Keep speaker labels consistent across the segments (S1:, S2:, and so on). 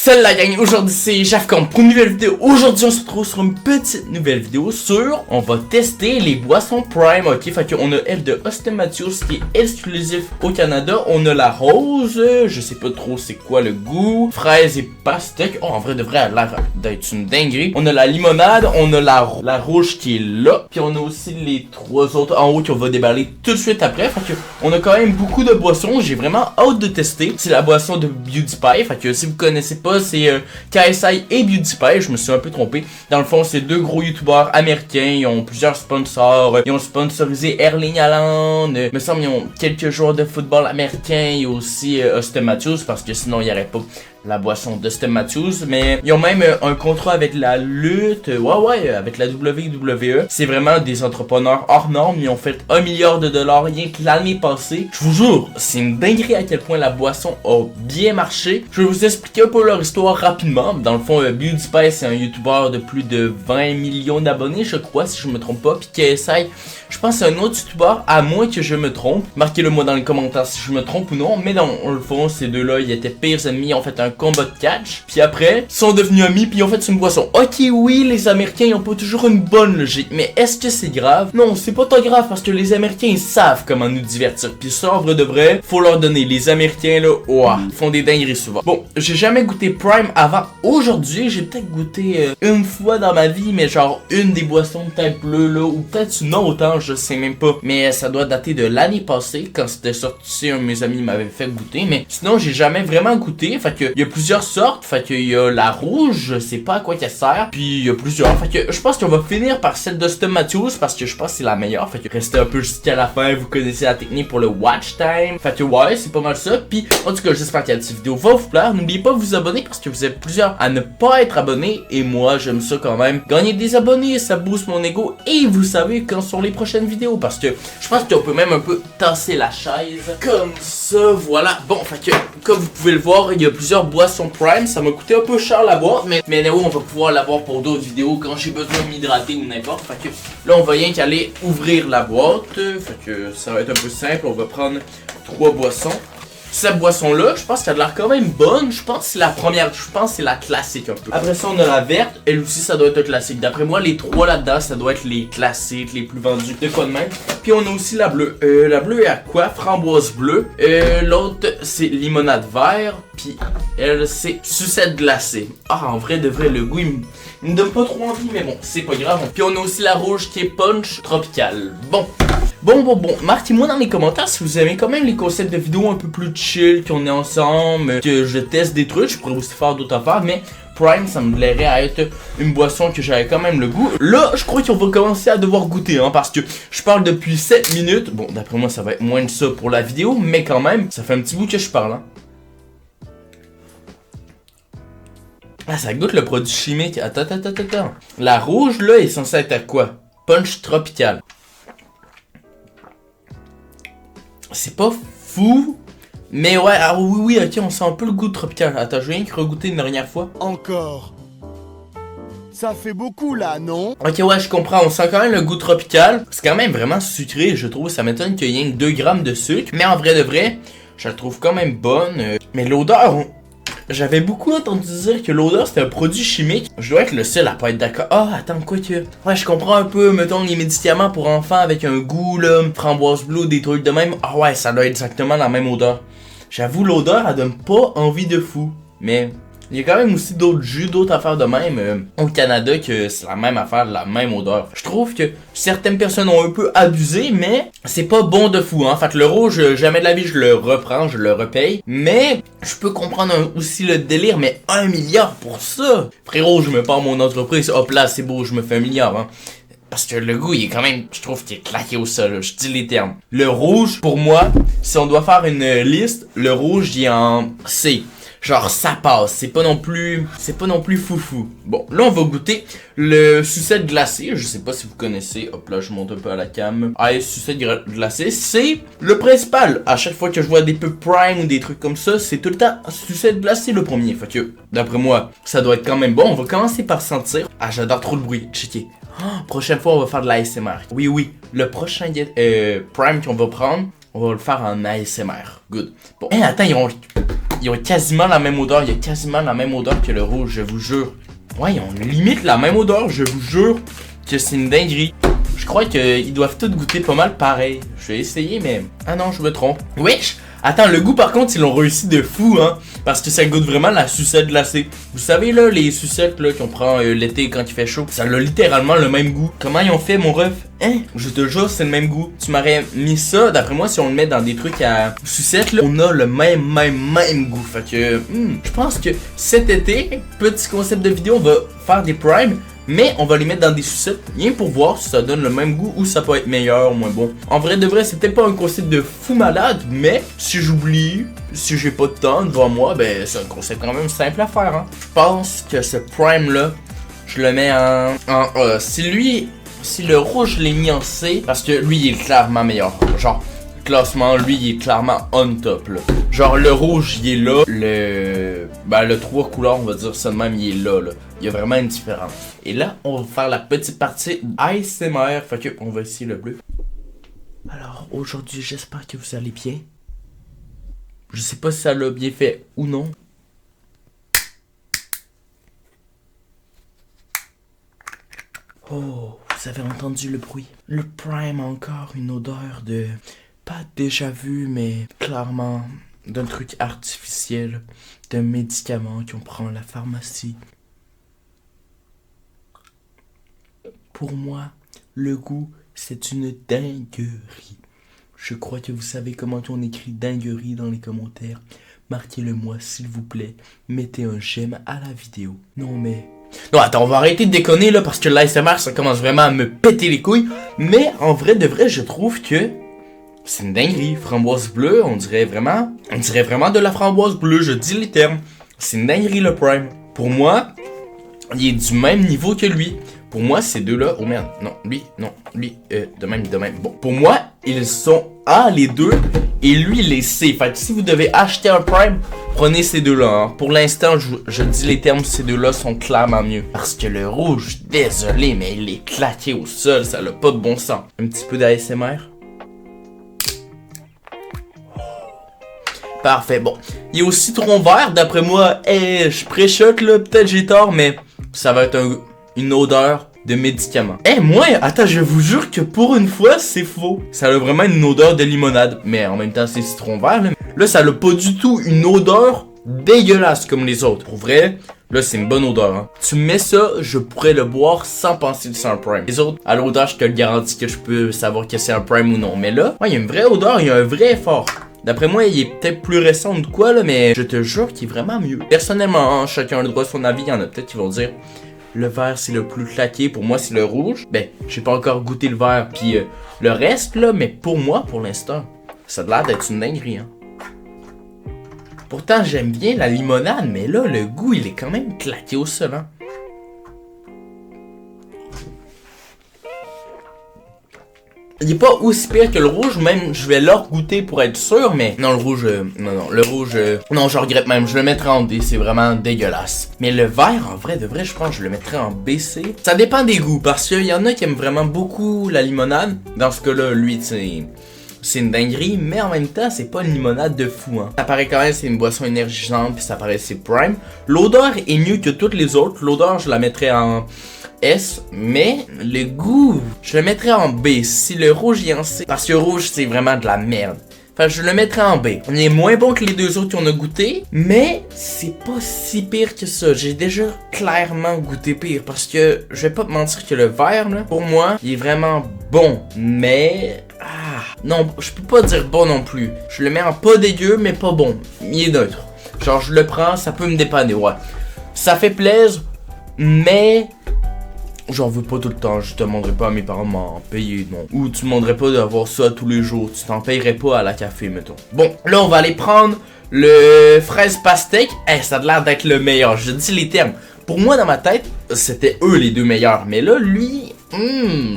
S1: Salut la gang, aujourd'hui c'est Jafcom pour une nouvelle vidéo. Aujourd'hui on se retrouve sur une petite nouvelle vidéo sur on va tester les boissons Prime. Ok, fait qu'on a elle de Austin Matthews qui est exclusif au Canada. On a la rose, je sais pas trop c'est quoi le goût, fraise et pastèque. Oh, en vrai de vrai elle a l'air d'être une dinguerie. On a la limonade, on a la rouge qui est là, puis on a aussi les trois autres en haut qu'on va déballer tout de suite après. Fait que on a quand même beaucoup de boissons, j'ai vraiment hâte de tester. C'est la boisson de PewDiePie, fait que si vous connaissez pas, c'est KSI et PewDiePie, je me suis un peu trompé. Dans le fond, c'est deux gros youtubeurs américains, ils ont plusieurs sponsors, ils ont sponsorisé Erling Haaland, me semble ils ont quelques joueurs de football américains et aussi Austin Matthews, parce que sinon il n'y aurait pas la boisson d'Austin Matthews, mais ils ont même un contrat avec la lutte, avec la WWE. C'est vraiment des entrepreneurs hors normes, ils ont fait 1 milliard de dollars rien que l'année passée. Je vous jure, c'est une dinguerie à quel point la boisson a bien marché. Je vais vous expliquer un peu leur histoire rapidement. Dans le fond, PewDiePie c'est un youtubeur de plus de 20 millions d'abonnés, je crois, si je me trompe pas, puis KSI, je pense c'est un autre youtubeur, à moins que je me trompe. Marquez-le moi dans les commentaires si je me trompe ou non, mais dans le fond, ces deux-là, ils étaient pires ennemis, ils ont fait un combat de catch, puis après, ils sont devenus amis, puis ils ont fait une boisson. Ok, oui, les Américains, ils ont pas toujours une bonne logique, mais est-ce que c'est grave? Non, c'est pas tant grave, parce que les Américains, ils savent comment nous divertir, puis ça, en vrai de vrai, faut leur donner. Les Américains, là, ils font des dingueries souvent. Bon, j'ai jamais goûté Prime avant aujourd'hui, j'ai peut-être goûté une fois dans ma vie, mais genre une des boissons de teinte bleue, là, ou peut-être une autre, hein, je sais même pas, mais ça doit dater de l'année passée, quand c'était sorti, un de mes amis m'avait fait goûter, mais sinon, j'ai jamais vraiment goûté, fait que, il y a plusieurs sortes, fait qu'il y a la rouge, je sais pas à quoi qu'elle sert, puis il y a plusieurs, fait que je pense qu'on va finir par celle d'Austin Matthews, parce que je pense que c'est la meilleure, fait que restez un peu jusqu'à la fin, vous connaissez la technique pour le watch time, fait que ouais, c'est pas mal ça, puis en tout cas, j'espère que cette vidéo va vous plaire, n'oubliez pas de vous abonner, parce que vous êtes plusieurs à ne pas être abonnés, et moi, j'aime ça quand même, gagner des abonnés, ça booste mon ego, et vous savez quand sont les prochaines vidéos, parce que je pense qu'on peut même un peu tasser la chaise, comme ça, voilà, bon, fait que, comme vous pouvez le voir, il y a plusieurs boissons Prime, ça m'a coûté un peu cher la boîte, mais là on va pouvoir l'avoir pour d'autres vidéos quand j'ai besoin de m'hydrater ou n'importe. Fait que là on va rien qu'aller ouvrir la boîte, fait que ça va être un peu simple, on va prendre 3 boissons. Cette boisson là, je pense qu'elle a l'air quand même bonne, je pense que c'est la première, je pense que c'est la classique un peu. Après ça on a la verte, elle aussi ça doit être un classique. D'après moi les 3 là-dedans ça doit être les classiques, les plus vendus, de quoi de même. Puis on a aussi la bleue, la bleue est à quoi? Framboise bleue, l'autre c'est limonade vert, puis elle c'est sucette glacée. Ah en vrai de vrai le goût il me donne pas trop envie mais bon c'est pas grave. Puis on a aussi la rouge qui est punch tropical. Bon, marquez-moi dans les commentaires si vous aimez quand même les concepts de vidéos un peu plus chill, qu'on est ensemble, que je teste des trucs, je pourrais aussi faire d'autres affaires, mais Prime ça me plairait à être une boisson que j'avais quand même le goût. Là je crois qu'on va commencer à devoir goûter, hein, parce que je parle depuis 7 minutes, bon d'après moi ça va être moins de ça pour la vidéo, mais quand même, ça fait un petit bout que je parle, hein. Ah ça goûte le produit chimique, attends. La rouge là est censée être à quoi? Punch tropical. C'est pas fou, mais ouais, ah oui, ok, on sent un peu le goût tropical. Attends, je vais rien que regoûter une dernière fois.
S2: Encore. Ça fait beaucoup là, non?
S1: Ok, ouais, je comprends, on sent quand même le goût tropical. C'est quand même vraiment sucré, je trouve. Ça m'étonne qu'il y ait 2 grammes de sucre. Mais en vrai de vrai, je la trouve quand même bonne. Mais l'odeur, j'avais beaucoup entendu dire que l'odeur c'était un produit chimique. Je dois être le seul à pas être d'accord. Ah, attends, quoi que. Ouais, je comprends un peu, mettons, les médicaments pour enfants avec un goût, là, framboise bleue, des trucs de même. Ah ouais, ça doit être exactement la même odeur. J'avoue, l'odeur, elle donne pas envie de fou. Mais il y a quand même aussi d'autres jus, d'autres affaires de même au Canada que c'est la même affaire, la même odeur. Je trouve que certaines personnes ont un peu abusé, mais c'est pas bon de fou, hein. Fait que le rouge, jamais de la vie je le reprends, je le repaye. Mais je peux comprendre aussi le délire, mais 1 milliard pour ça. Frérot, je me pars mon entreprise, hop là, c'est beau, je me fais 1 milliard, hein. Parce que le goût, il est quand même, je trouve qu'il est claqué au sol, là. Je dis les termes. Le rouge, pour moi, si on doit faire une liste, le rouge, il est en C. Genre ça passe, c'est pas non plus foufou. Bon, là on va goûter le sucette glacé, je sais pas si vous connaissez, hop là je monte un peu à la cam. Ah, sucette glacé, c'est le principal. À chaque fois que je vois des pubs Prime ou des trucs comme ça, c'est tout le temps sucette glacé le premier. Fait que, d'après moi, ça doit être quand même bon. On va commencer par sentir. Ah, j'adore trop le bruit, checker. Oh, prochaine fois on va faire de l'ASMR. Oui, le prochain Prime qu'on va prendre, on va le faire en ASMR. Good. Bon, attends, ils ont... ils ont quasiment la même odeur. Il y a quasiment la même odeur que le rouge, je vous jure. Ouais, ils ont limite la même odeur, je vous jure que c'est une dinguerie. Je crois qu'ils doivent tous goûter pas mal pareil. Je vais essayer, mais... Ah non, je me trompe. Wesh! Attends, le goût par contre, ils l'ont réussi de fou, hein. Parce que ça goûte vraiment la sucette glacée. Vous savez, là, les sucettes, là, qu'on prend l'été quand il fait chaud. Ça a littéralement le même goût. Comment ils ont fait, mon ref? Hein? Je te jure, c'est le même goût. Tu m'aurais mis ça, d'après moi, si on le met dans des trucs à sucette, là, on a le même goût. Fait que, je pense que cet été, petit concept de vidéo, on va faire des primes. Mais on va les mettre dans des sucettes, rien pour voir si ça donne le même goût ou ça peut être meilleur ou moins bon. En vrai de vrai, c'est peut-être pas un concept de fou malade, mais si j'oublie, si j'ai pas de temps devant moi, ben c'est un concept quand même simple à faire. Hein. Je pense que ce prime là, je le mets en A. Si le rouge je l'ai mis en C, parce que lui il est clairement meilleur. Genre, classement, lui il est clairement on top là. Genre le rouge il est là, le 3 couleurs on va dire ça de même, il est là. Il y a vraiment une différence. Et là, on va faire la petite partie ASMR. Fait que on va essayer le bleu. Alors, aujourd'hui, j'espère que vous allez bien. Je sais pas si ça l'a bien fait ou non. Oh, vous avez entendu le bruit. Le prime a encore une odeur de... Pas déjà vu, mais clairement d'un truc artificiel. D'un médicament qu'on prend à la pharmacie. Pour moi, le goût, c'est une dinguerie. Je crois que vous savez comment on écrit dinguerie dans les commentaires. Marquez-le moi, s'il vous plaît. Mettez un j'aime à la vidéo. Non, attends, on va arrêter de déconner, là, parce que l'ASMR, ça commence vraiment à me péter les couilles. Mais, en vrai de vrai, je trouve que c'est une dinguerie. Framboise bleue, on dirait vraiment de la framboise bleue, je dis les termes. C'est une dinguerie, le prime. Pour moi, il est du même niveau que lui. Pour moi, ces deux-là... Oh merde, non, lui, de même. Bon, pour moi, ils sont A, les deux, et lui, les C. Fait que si vous devez acheter un Prime, prenez ces deux-là. Hein. Pour l'instant, je dis les termes, ces deux-là sont clairement mieux. Parce que le rouge, désolé, mais il est claqué au sol, ça n'a pas de bon sens. Un petit peu d'ASMR. Parfait, bon. Il y a au citron vert, d'après moi, je préchote, là, peut-être j'ai tort, mais ça va être une odeur de médicament. Moi, attends, je vous jure que pour une fois, c'est faux. Ça a vraiment une odeur de limonade. Mais en même temps, c'est citron vert. Là, ça n'a pas du tout une odeur dégueulasse comme les autres. Pour vrai, là, c'est une bonne odeur. Hein. Tu me mets ça, je pourrais le boire sans penser que c'est un prime. Les autres, à l'odeur, je te le garantis que je peux savoir que c'est un prime ou non. Mais là, il y a une vraie odeur, il y a un vrai effort. D'après moi, il est peut-être plus récent ou de quoi, là, mais je te jure qu'il est vraiment mieux. Personnellement, hein, chacun a le droit de son avis. Il y en a peut-être qui vont dire... Le vert, c'est le plus claqué. Pour moi, c'est le rouge. Ben, j'ai pas encore goûté le vert. Puis le reste, là, mais pour moi, pour l'instant, ça a l'air d'être une dinguerie. Hein. Pourtant, j'aime bien la limonade, mais là, le goût, il est quand même claqué au sol. Hein. Il est pas aussi pire que le rouge, même je vais le goûter pour être sûr, mais non, le rouge, non, je regrette même, je le mettrai en D, c'est vraiment dégueulasse. Mais le vert, en vrai, de vrai, je pense que je le mettrai en BC. Ça dépend des goûts, parce qu'il y en a qui aiment vraiment beaucoup la limonade. Dans ce cas-là, lui, c'est une dinguerie, mais en même temps, c'est pas une limonade de fou, hein. Ça paraît quand même, c'est une boisson énergisante, puis ça paraît c'est prime. L'odeur est mieux que toutes les autres, l'odeur, je la mettrais en S, mais le goût, je le mettrais en B. Si le rouge est en C, parce que le rouge, c'est vraiment de la merde. Enfin, je le mettrais en B. Il est moins bon que les deux autres qu'on a goûté, mais c'est pas si pire que ça. J'ai déjà clairement goûté pire, parce que je vais pas te mentir que le vert, là, pour moi, il est vraiment bon, mais... non, je peux pas dire bon non plus. Je le mets en pas dégueu, mais pas bon. Il est neutre. Genre, je le prends, ça peut me dépanner, ouais. Ça fait plaisir, mais... J'en veux pas tout le temps, je demanderai pas à mes parents de m'en payer, non. Ou tu demanderais pas d'avoir ça tous les jours, tu t'en payerais pas à la café, mettons. Bon, là on va aller prendre le fraise pastèque. Ça a l'air d'être le meilleur, je dis les termes. Pour moi dans ma tête, c'était eux les deux meilleurs. Mais là, lui,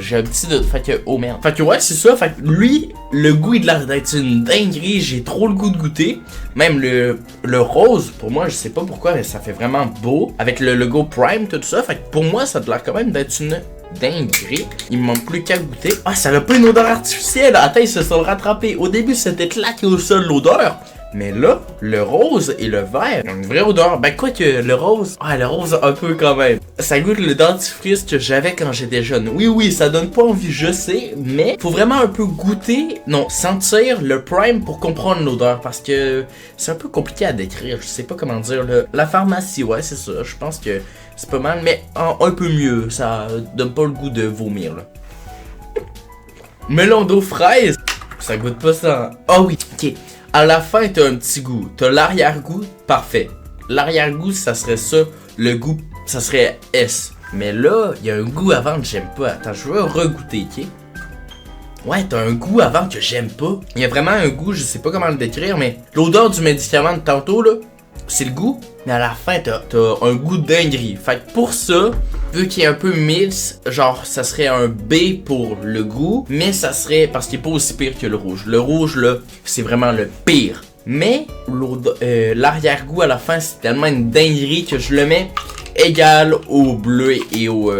S1: j'ai un petit doute, fait que, oh merde. Fait que ouais, c'est ça, fait que lui, le goût il a l'air d'être une dinguerie, j'ai trop le goût de goûter. Même le rose, pour moi, je sais pas pourquoi, mais ça fait vraiment beau. Avec le logo Prime, tout ça, fait que pour moi, ça a l'air quand même d'être une dinguerie. Il me manque plus qu'à goûter. Ça n'a pas une odeur artificielle, attends, ils se sont rattrapés. Au début, c'était claqué au sol l'odeur. Mais là, le rose et le vert ont une vraie odeur. Ben quoi que le rose un peu quand même. Ça goûte le dentifrice que j'avais quand j'étais jeune. Oui, ça donne pas envie, je sais, mais faut vraiment un peu goûter, non, sentir le prime pour comprendre l'odeur, parce que c'est un peu compliqué à décrire, je sais pas comment dire. La pharmacie, ouais, c'est ça, je pense que c'est pas mal, mais un peu mieux, ça donne pas le goût de vomir, là. Melon d'eau fraise, ça goûte pas ça. Ah oui, ok. À la fin, t'as un petit goût. T'as l'arrière-goût, parfait. L'arrière-goût, ça serait ça. Le goût, ça serait S. Mais là, il y a un goût avant que j'aime pas. Attends, je veux regoûter, ok? Ouais, t'as un goût avant que j'aime pas. Il y a vraiment un goût, je sais pas comment le décrire, mais l'odeur du médicament de tantôt, là, c'est le goût. Mais à la fin, t'as un goût de dinguerie. Fait que pour ça, vu qu'il est un peu mix, genre, ça serait un B pour le goût. Mais ça serait, parce qu'il est pas aussi pire que le rouge. Le rouge, là, c'est vraiment le pire. Mais l'arrière-goût à la fin, c'est tellement une dinguerie que je le mets égal au bleu et au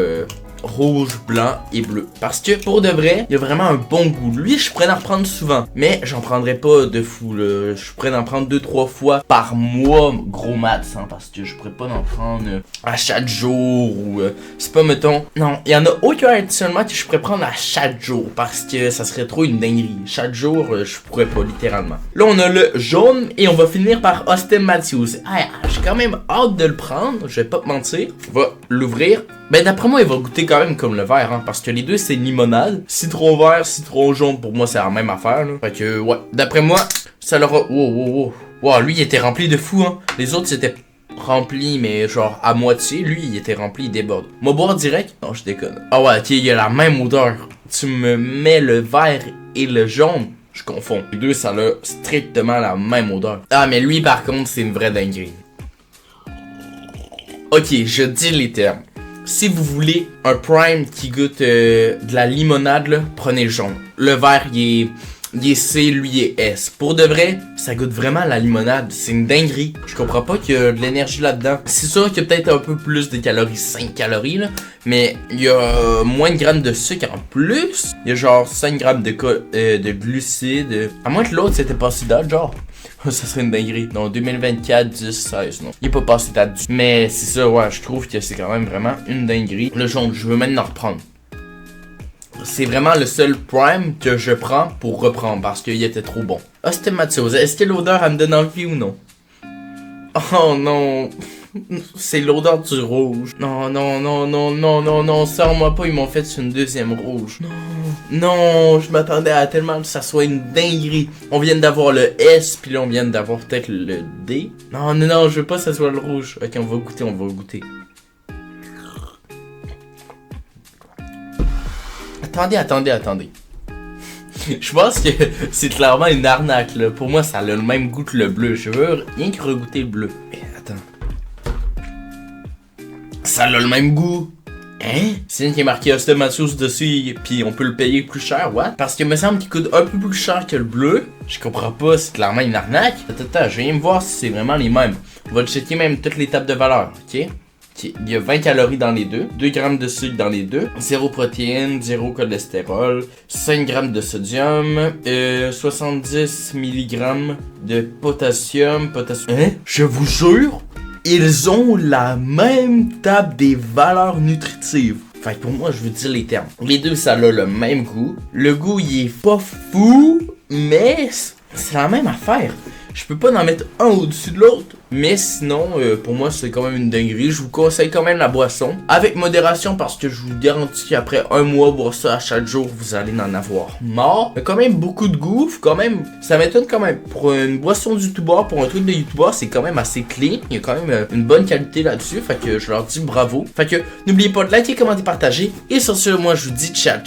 S1: rouge, blanc et bleu. Parce que pour de vrai, il y a vraiment un bon goût. Lui, je pourrais en reprendre souvent, mais j'en prendrais pas de fou, là. Je pourrais en prendre 2-3 fois par mois, gros max, hein, parce que je pourrais pas en prendre à chaque jour ou c'est pas, mettons. Non, il y en a aucun actuellement que je pourrais prendre à chaque jour parce que ça serait trop une dinguerie. Chaque jour, je pourrais pas, littéralement. Là, on a le jaune et on va finir par Austin Matthews. Ah, j'ai quand même hâte de le prendre, je vais pas te mentir. On va l'ouvrir. Ben d'après moi il va goûter quand même comme le vert, hein, parce que les deux c'est limonade. Citron vert, citron jaune, pour moi c'est la même affaire là. Fait que ouais, d'après moi, ça leur a... Wow, lui il était rempli de fou, hein. Les autres c'était rempli mais genre à moitié, lui il était rempli, il déborde. Moi boire direct? Non, je déconne. Ah ouais, ok, il y a la même odeur. Tu me mets le vert et le jaune, je confonds. Les deux ça a strictement la même odeur. Ah mais lui par contre c'est une vraie dinguerie. Ok, je dis les termes. Si vous voulez un prime qui goûte de la limonade, là, prenez le jaune. Le vert, il est C, lui, il est S. Pour de vrai, ça goûte vraiment la limonade. C'est une dinguerie. Je comprends pas qu'il y a de l'énergie là-dedans. C'est sûr qu'il y a peut-être un peu plus de calories, 5 calories, là. Mais il y a moins de grammes de sucre en plus. Il y a genre 5 grammes de glucides. À moins que l'autre, c'était pas si date, genre. Ça serait une dinguerie. Non, 2024, 10, 16, non. Il est pas passé date du... Mais c'est ça, ouais, je trouve que c'est quand même vraiment une dinguerie. Le jaune, je veux maintenant reprendre. C'est vraiment le seul prime que je prends pour reprendre parce qu'il était trop bon. Austin Matthews, est-ce que l'odeur elle me donne envie ou non? Oh non. C'est l'odeur du rouge. Non, sors-moi pas, ils m'ont fait une deuxième rouge. Non, je m'attendais à tellement que ça soit une dinguerie. On vient d'avoir le S, puis là on vient d'avoir peut-être le D. Non, je veux pas que ça soit le rouge. Ok, on va goûter. Attendez. Je pense que c'est clairement une arnaque, là. Pour moi, ça a le même goût que le bleu. Je veux rien que regoûter le bleu. Mais attends. Ça a le même goût. Hein? C'est qui est marqué Austin Matthews dessus, puis on peut le payer plus cher, what? Parce que me semble qu'il coûte un peu plus cher que le bleu. Je comprends pas, c'est clairement une arnaque. Attends, je viens me voir si c'est vraiment les mêmes. On va checker même toutes les tables de valeur, ok? Il y a 20 calories dans les deux, 2 grammes de sucre dans les deux, 0 protéines, 0 cholestérol, 5 grammes de sodium, 70 mg de potassium. Hein? Je vous jure, ils ont la même table des valeurs nutritives. Fait que pour moi, je veux dire les termes. Les deux, ça a le même goût. Le goût, il est pas fou, mais c'est la même affaire. Je peux pas en mettre un au-dessus de l'autre. Mais sinon, pour moi, c'est quand même une dinguerie. Je vous conseille quand même la boisson. Avec modération, parce que je vous garantis qu'après un mois, boire ça à chaque jour, vous allez en avoir marre. Il y a quand même beaucoup de goût. Quand même, ça m'étonne quand même. Pour une boisson de youtubeur, pour un truc de youtubeur, c'est quand même assez clean. Il y a quand même une bonne qualité là-dessus. Fait que je leur dis bravo. Fait que n'oubliez pas de liker, commenter, partager. Et sur ce, moi, je vous dis ciao.